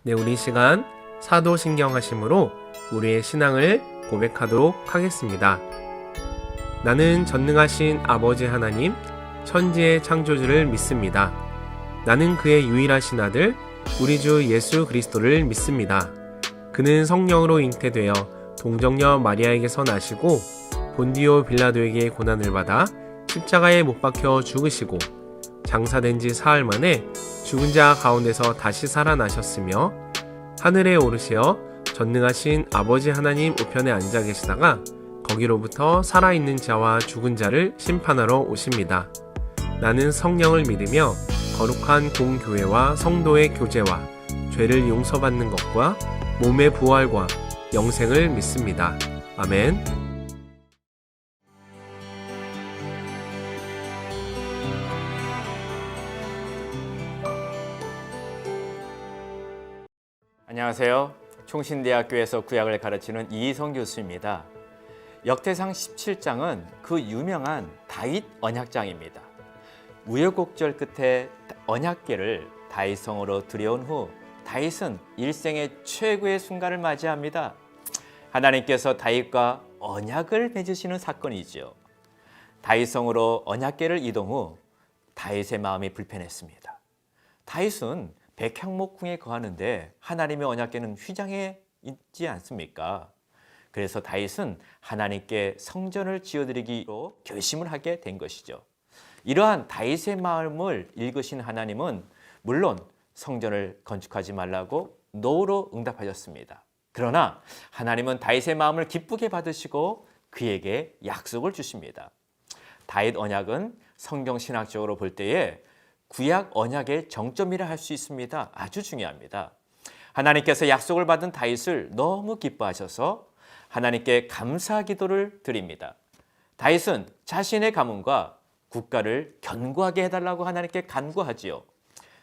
네, 우리 시간 사도신경하심으로 우리의 신앙을 고백하도록 하겠습니다. 나는 전능하신 아버지 하나님, 천지의 창조주를 믿습니다. 나는 그의 유일하신 아들, 우리 주 예수 그리스도를 믿습니다. 그는 성령으로 잉태되어 동정녀 마리아에게서 나시고 본디오 빌라도에게 고난을 받아 십자가에 못 박혀 죽으시고 장사된 지 사흘 만에 죽은 자 가운데서 다시 살아나셨으며 하늘에 오르시어 전능하신 아버지 하나님 우편에 앉아 계시다가 거기로부터 살아있는 자와 죽은 자를 심판하러 오십니다. 나는 성령을 믿으며 거룩한 공교회와 성도의 교제와 죄를 용서받는 것과 몸의 부활과 영생을 믿습니다. 아멘. 안녕하세요. 총신대학교에서 구약을 가르치는 이희성 교수입니다. 역대상 17장은 그 유명한 다윗 언약장입니다. 우여곡절 끝에 언약궤를 다윗성으로 들여온 후 다윗은 일생의 최고의 순간을 맞이합니다. 하나님께서 다윗과 언약을 맺으시는 사건이지요. 다윗성으로 언약궤를 이동 후 다윗의 마음이 불편했습니다. 다윗은 백향목궁에 거하는데 하나님의 언약궤는 휘장에 있지 않습니까? 그래서 다윗은 하나님께 성전을 지어드리기로 결심을 하게 된 것이죠. 이러한 다윗의 마음을 읽으신 하나님은 물론 성전을 건축하지 말라고 노로 응답하셨습니다. 그러나 하나님은 다윗의 마음을 기쁘게 받으시고 그에게 약속을 주십니다. 다윗 언약은 성경 신학적으로 볼 때에 구약 언약의 정점이라 할 수 있습니다. 아주 중요합니다. 하나님께서 약속을 받은 다윗을 너무 기뻐하셔서 하나님께 감사 기도를 드립니다. 다윗은 자신의 가문과 국가를 견고하게 해달라고 하나님께 간구하지요.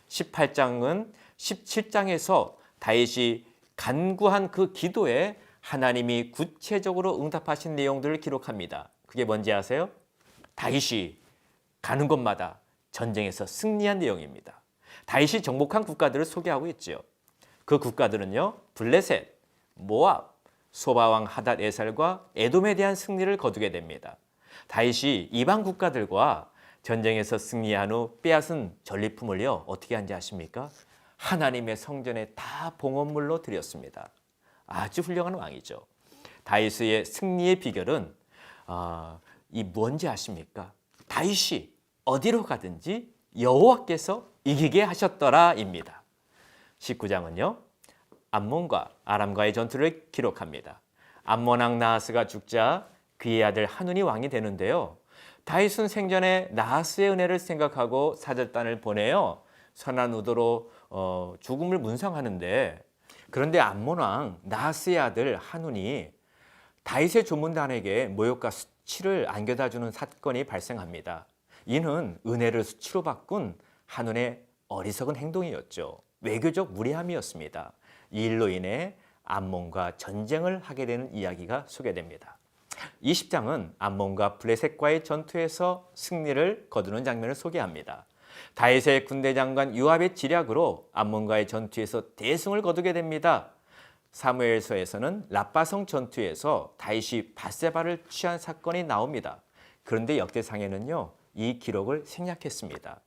18장은 17장에서 다윗이 간구한 그 기도에 하나님이 구체적으로 응답하신 내용들을 기록합니다. 그게 뭔지 아세요? 다윗이 가는 곳마다 전쟁에서 승리한 내용입니다. 다윗이 정복한 국가들을 소개하고 있죠. 그 국가들은요, 블레셋, 모압, 소바왕 하닷 에살과 에돔에 대한 승리를 거두게 됩니다. 다윗이 이방 국가들과 전쟁에서 승리한 후 빼앗은 전리품을요, 어떻게 한지 아십니까? 하나님의 성전에 다 봉헌물로 드렸습니다. 아주 훌륭한 왕이죠. 다윗의 승리의 비결은 뭔지 아십니까? 다윗이 어디로 가든지 여호와께서 이기게 하셨더라입니다. 19장은요. 암몬과 아람과의 전투를 기록합니다. 암몬 왕 나하스가 죽자 그의 아들 하눈이 왕이 되는데요. 다윗은 생전에 나하스의 은혜를 생각하고 사절단을 보내어 선한 의도로 죽음을 문상하는데, 그런데 암몬 왕 나하스의 아들 하눈이 다윗의 조문단에게 모욕과 수치를 안겨다주는 사건이 발생합니다. 이는 은혜를 수치로 바꾼 하눈의 어리석은 행동이었죠. 외교적 무례함이었습니다. 이 일로 인해 암몬과 전쟁을 하게 되는 이야기가 소개됩니다. 20장은 암몬과 블레셋과의 전투에서 승리를 거두는 장면을 소개합니다. 다윗의 군대 장관 요압의 지략으로 암몬과의 전투에서 대승을 거두게 됩니다. 사무엘서에서는 라빠성 전투에서 다윗이 밧세바를 취한 사건이 나옵니다. 그런데 역대상에는요, 이 기록을 생략했습니다.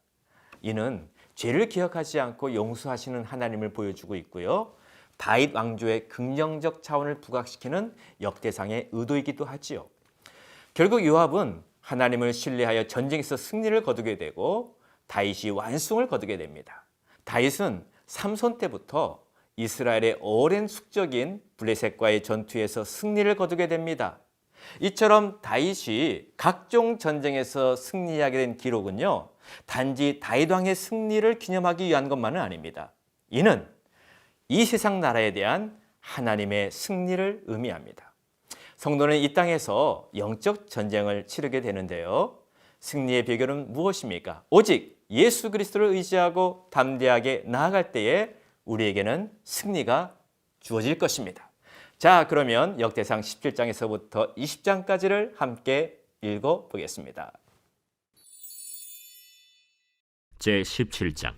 이는 죄를 기억하지 않고 용서하시는 하나님을 보여주고 있고요. 다윗 왕조의 긍정적 차원을 부각시키는 역대상의 의도이기도 하지요. 결국 요압은 하나님을 신뢰하여 전쟁에서 승리를 거두게 되고 다윗이 완승을 거두게 됩니다. 다윗은 삼손 때부터 이스라엘의 오랜 숙적인 블레셋과의 전투에서 승리를 거두게 됩니다. 이처럼 다윗이 각종 전쟁에서 승리하게 된 기록은요, 단지 다윗 왕의 승리를 기념하기 위한 것만은 아닙니다. 이는 이 세상 나라에 대한 하나님의 승리를 의미합니다. 성도는 이 땅에서 영적 전쟁을 치르게 되는데요. 승리의 비결은 무엇입니까? 오직 예수 그리스도를 의지하고 담대하게 나아갈 때에 우리에게는 승리가 주어질 것입니다. 자, 그러면 역대상 17장에서부터 20장까지를 함께 읽어보겠습니다. 제17장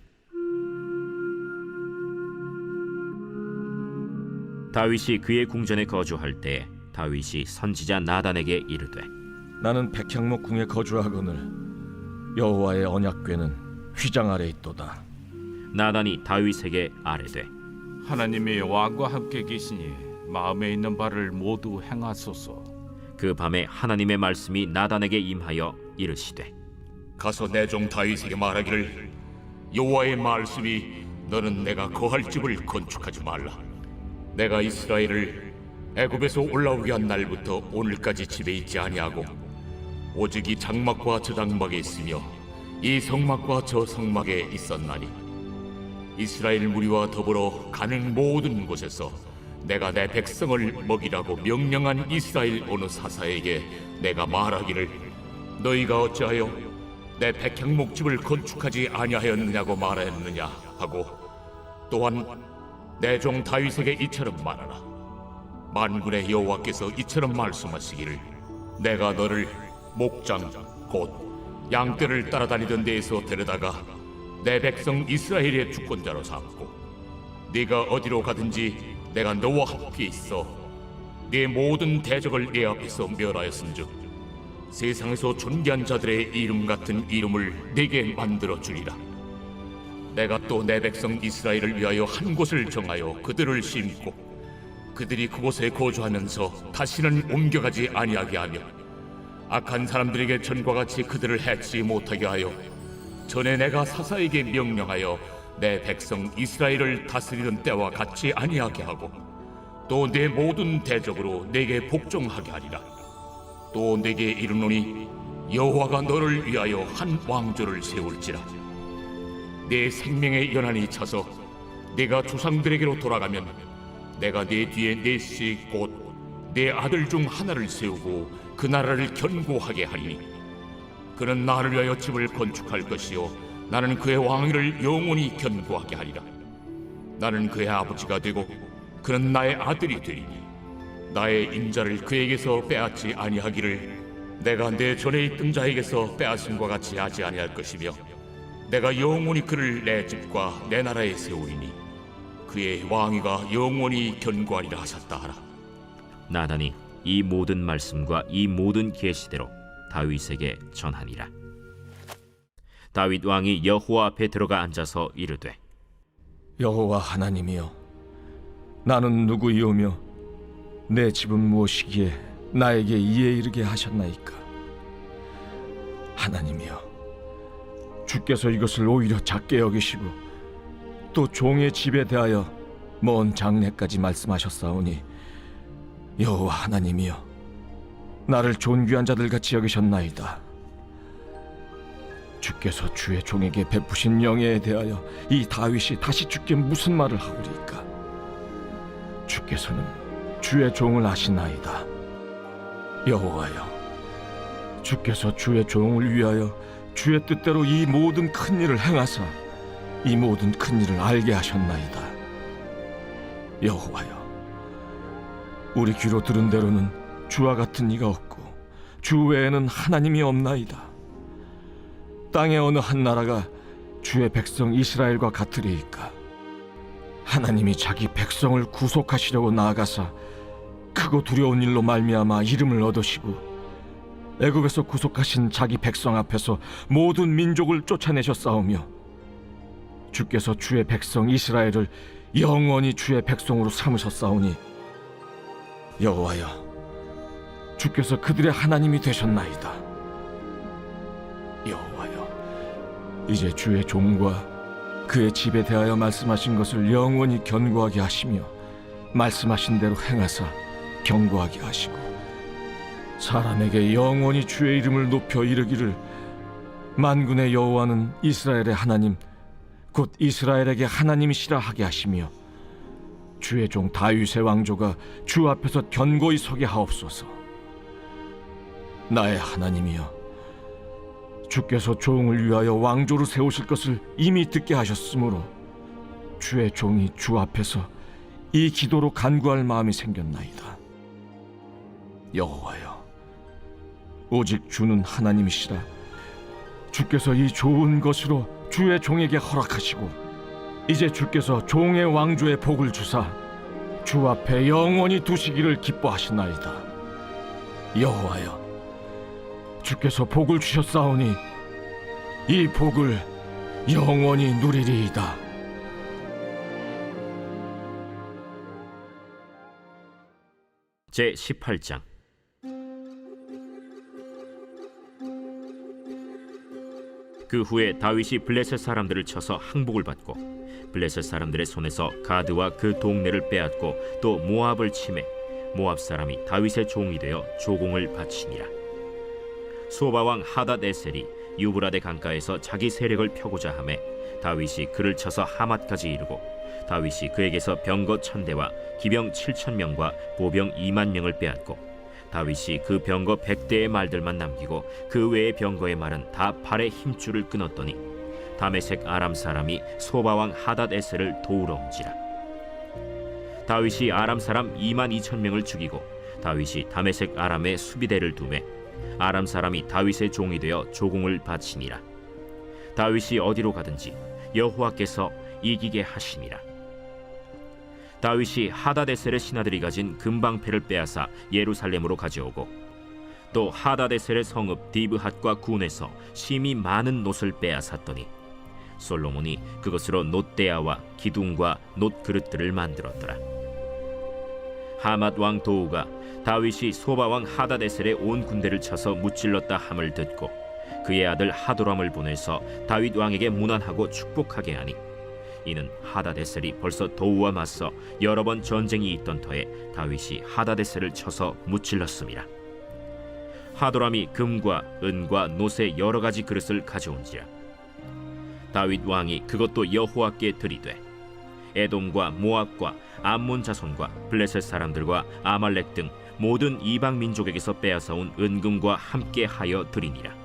다윗이 그의 궁전에 거주할 때 다윗이 선지자 나단에게 이르되 나는 백향목 궁에 거주하거늘 여호와의 언약궤는 휘장 아래 있도다. 나단이 다윗에게 아뢰되 하나님이 왕과 함께 계시니 마음에 있는 바를 모두 행하소서. 그 밤에 하나님의 말씀이 나단에게 임하여 이르시되 가서 내 종 다윗에게 말하기를 여호와의 말씀이 너는 내가 거할 집을 건축하지 말라. 내가 이스라엘을 애굽에서 올라오게 한 날부터 오늘까지 집에 있지 아니하고 오직 이 장막과 저 장막에 있으며 이 성막과 저 성막에 있었나니 이스라엘 무리와 더불어 가는 모든 곳에서 내가 내 백성을 먹이라고 명령한 이스라엘 어느 사사에게 내가 말하기를 너희가 어찌하여 내 백향목집을 건축하지 아니하였느냐고 말하였느냐 하고 또한 내 종 다윗에게 이처럼 말하라. 만군의 여호와께서 이처럼 말씀하시기를 내가 너를 목장 곧 양떼를 따라다니던 데에서 데려다가 내 백성 이스라엘의 주권자로 삼고 네가 어디로 가든지 내가 너와 함께 있어 네 모든 대적을 내 앞에서 멸하였은즉 세상에서 존귀한 자들의 이름 같은 이름을 네게 만들어 주리라. 내가 또 내 백성 이스라엘을 위하여 한 곳을 정하여 그들을 심고 그들이 그곳에 거주하면서 다시는 옮겨가지 아니하게 하며 악한 사람들에게 전과 같이 그들을 해치 못하게 하여 전에 내가 사사에게 명령하여 내 백성 이스라엘을 다스리던 때와 같이 아니하게 하고 또 내 모든 대적으로 내게 복종하게 하리라. 또 내게 이르노니 여호와가 너를 위하여 한 왕조를 세울지라. 내 생명의 연한이 차서 내가 조상들에게로 돌아가면 내가 내 뒤에 넷씩 곧 내 아들 중 하나를 세우고 그 나라를 견고하게 하리니 그는 나를 위하여 집을 건축할 것이요 나는 그의 왕위를 영원히 견고하게 하리라. 나는 그의 아버지가 되고 그는 나의 아들이 되리니 나의 인자를 그에게서 빼앗지 아니하기를 내가 내 전에 있던 자에게서 빼앗음과 같이 하지 아니할 것이며 내가 영원히 그를 내 집과 내 나라에 세우리니 그의 왕위가 영원히 견고하리라 하셨다 하라. 나단이 이 모든 말씀과 이 모든 계시대로 다윗에게 전하니라. 다윗 왕이 여호와 앞에 들어가 앉아서 이르되 여호와 하나님이여 나는 누구이오며 내 집은 무엇이기에 나에게 이에 이르게 하셨나이까. 하나님이여 주께서 이것을 오히려 작게 여기시고 또 종의 집에 대하여 먼 장래까지 말씀하셨사오니 여호와 하나님이여 나를 존귀한 자들같이 여기셨나이다. 주께서 주의 종에게 베푸신 영예에 대하여 이 다윗이 다시 주께 무슨 말을 하오리까. 주께서는 주의 종을 아시나이다. 여호와여 주께서 주의 종을 위하여 주의 뜻대로 이 모든 큰 일을 행하사 이 모든 큰 일을 알게 하셨나이다. 여호와여 우리 귀로 들은 대로는 주와 같은 이가 없고 주 외에는 하나님이 없나이다. 땅의 어느 한 나라가 주의 백성 이스라엘과 같으리이까. 하나님이 자기 백성을 구속하시려고 나아가사 크고 두려운 일로 말미암아 이름을 얻으시고 애굽에서 구속하신 자기 백성 앞에서 모든 민족을 쫓아내셨사오며 주께서 주의 백성 이스라엘을 영원히 주의 백성으로 삼으셨사오니 여호와여 주께서 그들의 하나님이 되셨나이다. 여호와여 이제 주의 종과 그의 집에 대하여 말씀하신 것을 영원히 견고하게 하시며 말씀하신 대로 행하사 견고하게 하시고 사람에게 영원히 주의 이름을 높여 이르기를 만군의 여호와는 이스라엘의 하나님 곧 이스라엘에게 하나님이시라 하게 하시며 주의 종 다윗의 왕조가 주 앞에서 견고히 서게 하옵소서. 나의 하나님이여 주께서 종을 위하여 왕조를 세우실 것을 이미 듣게 하셨으므로 주의 종이 주 앞에서 이 기도로 간구할 마음이 생겼나이다. 여호와여 오직 주는 하나님이시라. 주께서 이 좋은 것으로 주의 종에게 허락하시고 이제 주께서 종의 왕조의 복을 주사 주 앞에 영원히 두시기를 기뻐하시나이다. 여호와여, 주께서 복을 주셨사오니 이 복을 영원히 누리리이다. 제 18장. 그 후에 다윗이 블레셋 사람들을 쳐서 항복을 받고 블레셋 사람들의 손에서 가드와 그 동네를 빼앗고 또 모압을 치매 모압 사람이 다윗의 종이 되어 조공을 바치니라. 소바 왕 하닷에셀이 유브라데 강가에서 자기 세력을 펴고자 하매 다윗이 그를 쳐서 하맛까지 이르고 다윗이 그에게서 병거 1000대와 기병 7000명과 보병 20000명을 빼앗고 다윗이 그 병거 100대의 말들만 남기고 그 외의 병거의 말은 다 발의 힘줄을 끊었더니 다메섹 아람 사람이 소바왕 하닷에셀을 도우러 온지라. 다윗이 아람 사람 22000명을 죽이고 다윗이 다메섹 아람의 수비대를 두매 아람 사람이 다윗의 종이 되어 조공을 바치니라. 다윗이 어디로 가든지 여호와께서 이기게 하시니라. 다윗이 하닷에셀의 신하들이 가진 금방패를 빼앗아 예루살렘으로 가져오고 또 하닷에셀의 성읍 디브핫과 군에서 심히 많은 놋을 빼앗았더니 솔로몬이 그것으로 놋대야와 기둥과 놋그릇들을 만들었더라. 하맛 왕 도우가 다윗이 소바 왕 하닷에셀의 온 군대를 쳐서 무찔렀다 함을 듣고 그의 아들 하도람을 보내서 다윗 왕에게 문안하고 축복하게 하니 이는 하닷에셀이 벌써 도우와 맞서 여러 번 전쟁이 있던 터에 다윗이 하닷에셀을 쳐서 무찔렀음이라. 하도람이 금과 은과 놋의 여러 가지 그릇을 가져온지라. 다윗 왕이 그것도 여호와께 드리되 에돔과 모압과 암몬 자손과 블레셋 사람들과 아말렉 등 모든 이방 민족에게서 빼앗아온 은금과 함께 하여 드리니라.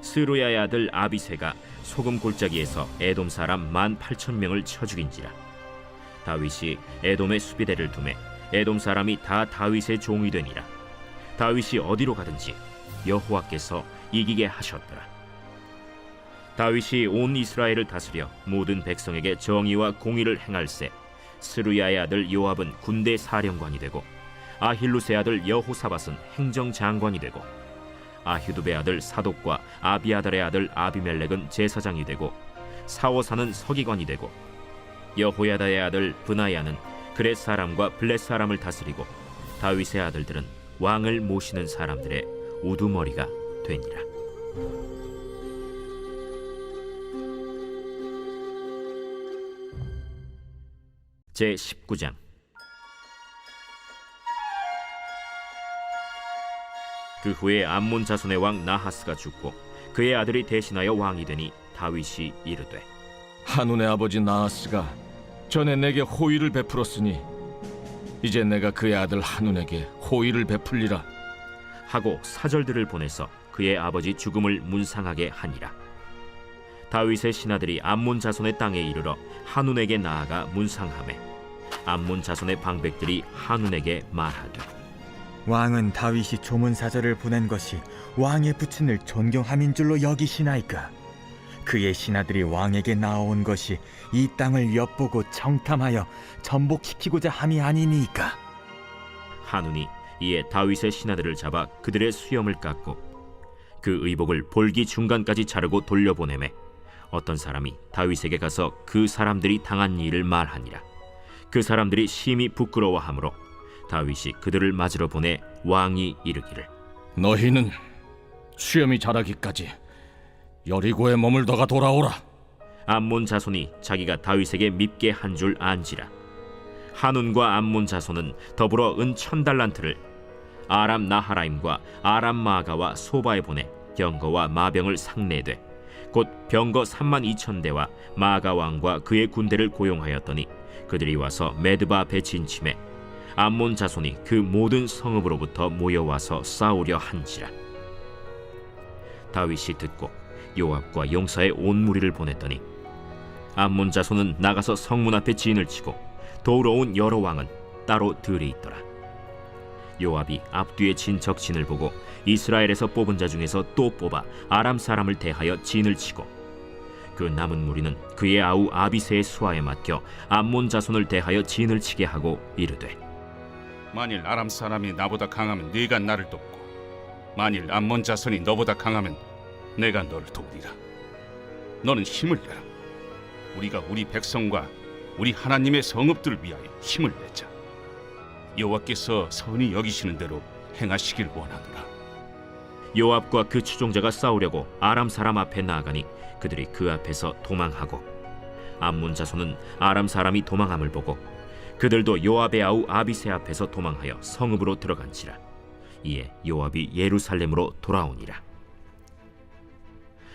스루야의 아들 아비새가 소금 골짜기에서 에돔 사람 18,000명을 쳐 죽인지라. 다윗이 에돔의 수비대를 두매 에돔 사람이 다 다윗의 종이 되니라. 다윗이 어디로 가든지 여호와께서 이기게 하셨더라. 다윗이 온 이스라엘을 다스려 모든 백성에게 정의와 공의를 행할세 스루야의 아들 요압은 군대 사령관이 되고 아힐루스의 아들 여호사밧은 행정장관이 되고 아휴두베의 아들 사독과 아비아달의 아들 아비멜렉은 제사장이 되고 사워사는 서기관이 되고 여호야다의 아들 브나야는 그렛 사람과 블렛 사람을 다스리고 다윗의 아들들은 왕을 모시는 사람들의 우두머리가 되니라. 제 19장. 그 후에 암몬 자손의 왕 나하스가 죽고 그의 아들이 대신하여 왕이 되니 다윗이 이르되 한운의 아버지 나하스가 전에 내게 호의를 베풀었으니 이제 내가 그의 아들 한운에게 호의를 베풀리라 하고 사절들을 보내서 그의 아버지 죽음을 문상하게 하니라. 다윗의 신하들이 암몬 자손의 땅에 이르러 한운에게 나아가 문상하매 암몬 자손의 방백들이 한운에게 말하되 왕은 다윗이 조문사절을 보낸 것이 왕의 부친을 존경함인 줄로 여기시나이까? 그의 신하들이 왕에게 나아온 것이 이 땅을 엿보고 청탐하여 전복시키고자 함이 아니니까? 한운이 이에 다윗의 신하들을 잡아 그들의 수염을 깎고 그 의복을 볼기 중간까지 자르고 돌려보내매 어떤 사람이 다윗에게 가서 그 사람들이 당한 일을 말하니라. 그 사람들이 심히 부끄러워하므로 다윗이 그들을 맞으러 보내 왕이 이르기를 너희는 수염이 자라기까지 여리고에 머물다가 돌아오라. 암몬 자손이 자기가 다윗에게 밉게 한 줄 안지라. 한운과 암몬 자손은 더불어 은 1000달란트를 아람 나하라임과 아람 마가와 소바에 보내 병거와 마병을 상내되 곧 병거 32,000대와 마가 왕과 그의 군대를 고용하였더니 그들이 와서 메드바 앞에 진침해 암몬 자손이 그 모든 성읍으로부터 모여와서 싸우려 한지라. 다윗이 듣고 요압과 용사의 온 무리를 보냈더니 암몬 자손은 나가서 성문 앞에 진을 치고 도우러 온 여러 왕은 따로 들이 있더라. 요압이 앞뒤에 진척진을 보고 이스라엘에서 뽑은 자 중에서 또 뽑아 아람 사람을 대하여 진을 치고 그 남은 무리는 그의 아우 아비새의 수하에 맡겨 암몬 자손을 대하여 진을 치게 하고 이르되 만일 아람 사람이 나보다 강하면 네가 나를 돕고 만일 암몬 자손이 너보다 강하면 내가 너를 돕리라. 너는 힘을 내라. 우리가 우리 백성과 우리 하나님의 성읍들을 위하여 힘을 내자. 여호와께서 선히 여기시는 대로 행하시길 원하노라. 요압과 그 추종자가 싸우려고 아람 사람 앞에 나아가니 그들이 그 앞에서 도망하고 암몬 자손은 아람 사람이 도망함을 보고 그들도 요압의 아우 아비새 앞에서 도망하여 성읍으로 들어간지라. 이에 요압이 예루살렘으로 돌아오니라.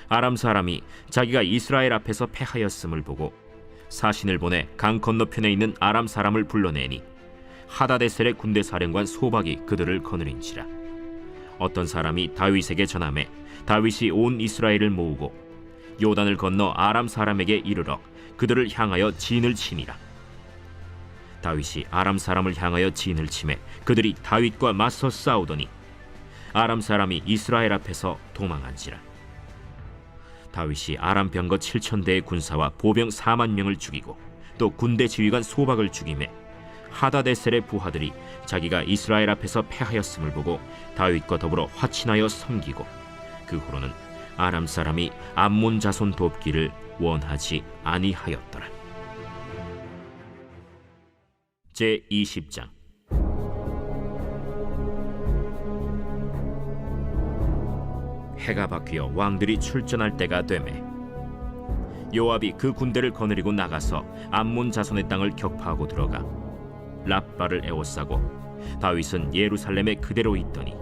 아람 사람이 자기가 이스라엘 앞에서 패하였음을 보고 사신을 보내 강 건너편에 있는 아람 사람을 불러내니 하다데셀의 군대 사령관 소박이 그들을 거느린지라. 어떤 사람이 다윗에게 전하매 다윗이 온 이스라엘을 모으고 요단을 건너 아람 사람에게 이르러 그들을 향하여 진을 치니라. 다윗이 아람 사람을 향하여 진을 치매 그들이 다윗과 맞서 싸우더니 아람 사람이 이스라엘 앞에서 도망한지라. 다윗이 아람 병거 7,000대의 군사와 보병 4만 명을 죽이고 또 군대 지휘관 소박을 죽이매 하다데셀의 부하들이 자기가 이스라엘 앞에서 패하였음을 보고 다윗과 더불어 화친하여 섬기고 그 후로는 아람 사람이 암몬 자손 돕기를 원하지 아니하였더라. 제20장. 해가 바뀌어 왕들이 출전할 때가 되매 요압이 그 군대를 거느리고 나가서 암몬 자손의 땅을 격파하고 들어가 랍바를 에워싸고 다윗은 예루살렘에 그대로 있더니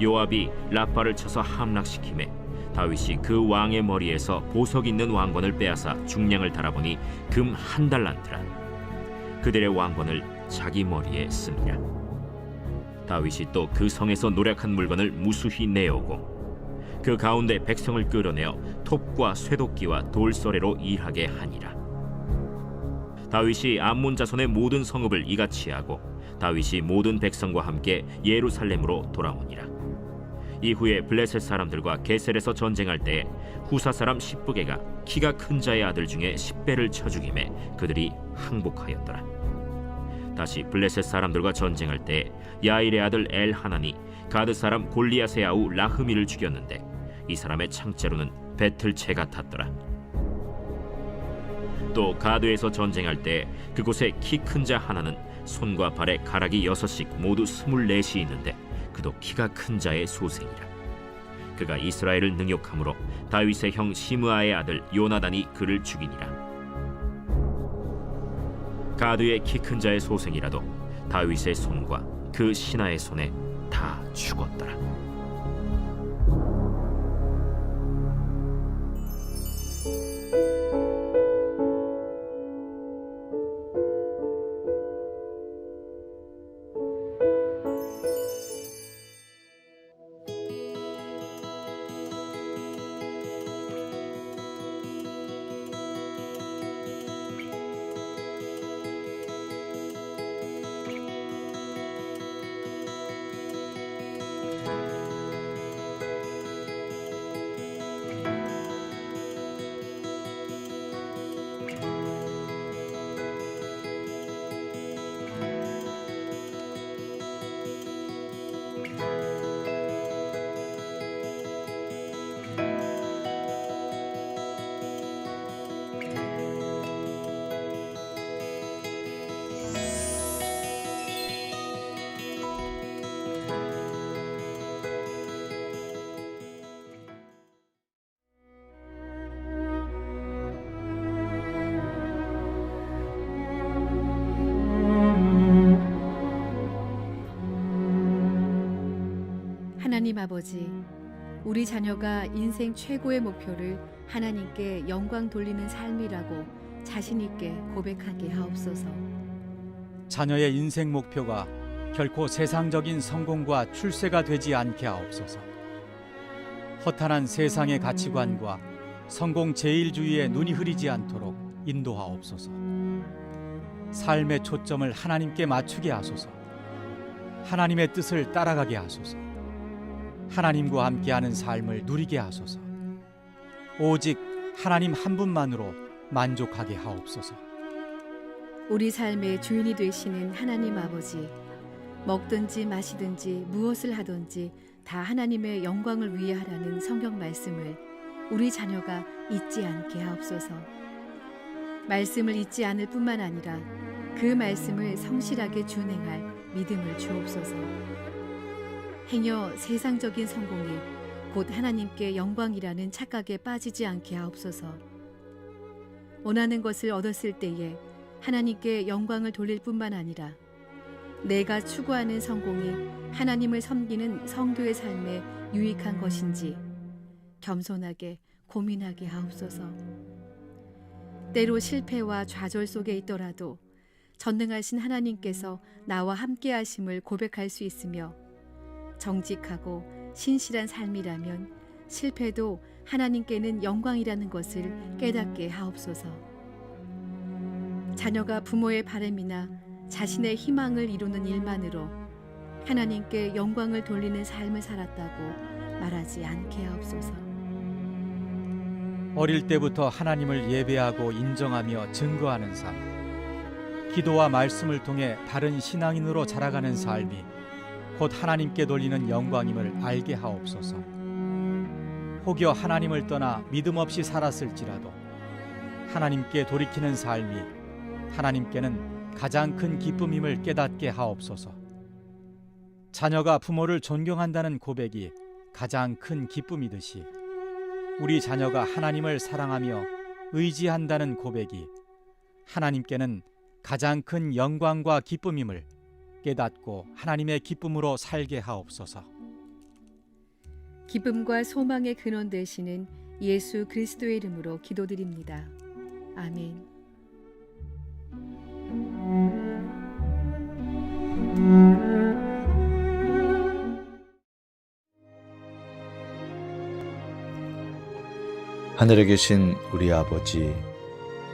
요압이 랍바를 쳐서 함락시키매 다윗이 그 왕의 머리에서 보석 있는 왕관을 빼앗아 중량을 달아보니 금 1달란트라. 그들의 왕관을 자기 머리에 쓰니라. 다윗이 또 그 성에서 노략한 물건을 무수히 내어오고 그 가운데 백성을 끌어내어 톱과 쇠도끼와 돌서래로 일하게 하니라. 다윗이 암몬 자손의 모든 성읍을 이같이 하고 다윗이 모든 백성과 함께 예루살렘으로 돌아오니라. 이후에 블레셋 사람들과 게셀에서 전쟁할 때에 후사 사람 십부게가 키가 큰 자의 아들 중에 10배를 쳐 죽임에 그들이 항복하였더라. 다시 블레셋 사람들과 전쟁할 때에 야일의 아들 엘하나니 가드 사람 골리앗의 아우 라흐미를 죽였는데 이 사람의 창자로는 배틀채 같았더라. 또 가드에서 전쟁할 때 그곳에 키 큰 자 하나는 손과 발에 가락이 6씩 모두 24이 있는데 그도 키가 큰 자의 소생이라. 그가 이스라엘을 능욕함으로 다윗의 형 시므아의 아들 요나단이 그를 죽이니라. 가드의 키 큰 자의 소생이라도 다윗의 손과 그 신하의 손에 다 죽었더라. 하나님 아버지, 우리 자녀가 인생 최고의 목표를 하나님께 영광 돌리는 삶이라고 자신 있게 고백하게 하옵소서. 자녀의 인생 목표가 결코 세상적인 성공과 출세가 되지 않게 하옵소서. 허탄한 세상의 가치관과 성공 제일주의에 눈이 흐리지 않도록 인도하옵소서. 삶의 초점을 하나님께 맞추게 하소서. 하나님의 뜻을 따라가게 하소서. 하나님과 함께하는 삶을 누리게 하소서. 오직 하나님 한 분만으로 만족하게 하옵소서. 우리 삶의 주인이 되시는 하나님 아버지, 먹든지 마시든지 무엇을 하든지 다 하나님의 영광을 위해 하라는 성경 말씀을 우리 자녀가 잊지 않게 하옵소서. 말씀을 잊지 않을 뿐만 아니라 그 말씀을 성실하게 준행할 믿음을 주옵소서. 행여 세상적인 성공이 곧 하나님께 영광이라는 착각에 빠지지 않게 하옵소서. 원하는 것을 얻었을 때에 하나님께 영광을 돌릴 뿐만 아니라 내가 추구하는 성공이 하나님을 섬기는 성도의 삶에 유익한 것인지 겸손하게 고민하게 하옵소서. 때로 실패와 좌절 속에 있더라도 전능하신 하나님께서 나와 함께 하심을 고백할 수 있으며 정직하고 신실한 삶이라면 실패도 하나님께는 영광이라는 것을 깨닫게 하옵소서. 자녀가 부모의 바람이나 자신의 희망을 이루는 일만으로 하나님께 영광을 돌리는 삶을 살았다고 말하지 않게 하옵소서. 어릴 때부터 하나님을 예배하고 인정하며 증거하는 삶, 기도와 말씀을 통해 바른 신앙인으로 자라가는 삶이 곧 하나님께 돌리는 영광임을 알게 하옵소서. 혹여 하나님을 떠나 믿음 없이 살았을지라도 하나님께 돌이키는 삶이 하나님께는 가장 큰 기쁨임을 깨닫게 하옵소서. 자녀가 부모를 존경한다는 고백이 가장 큰 기쁨이듯이 우리 자녀가 하나님을 사랑하며 의지한다는 고백이 하나님께는 가장 큰 영광과 기쁨임을 깨닫고 하나님의 기쁨으로 살게 하옵소서. 기쁨과 소망의 근원 되시는 예수 그리스도의 이름으로 기도드립니다. 아멘. 하늘에 계신 우리 아버지,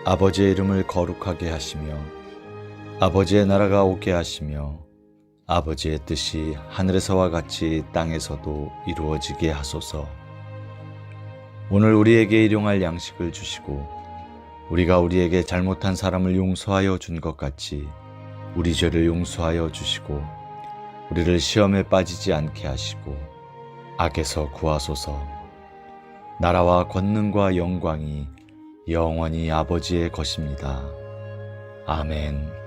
아버지의 이름을 거룩하게 하시며 아버지의 나라가 오게 하시며 아버지의 뜻이 하늘에서와 같이 땅에서도 이루어지게 하소서. 오늘 우리에게 일용할 양식을 주시고 우리가 우리에게 잘못한 사람을 용서하여 준 것 같이 우리 죄를 용서하여 주시고 우리를 시험에 빠지지 않게 하시고 악에서 구하소서. 나라와 권능과 영광이 영원히 아버지의 것입니다. 아멘.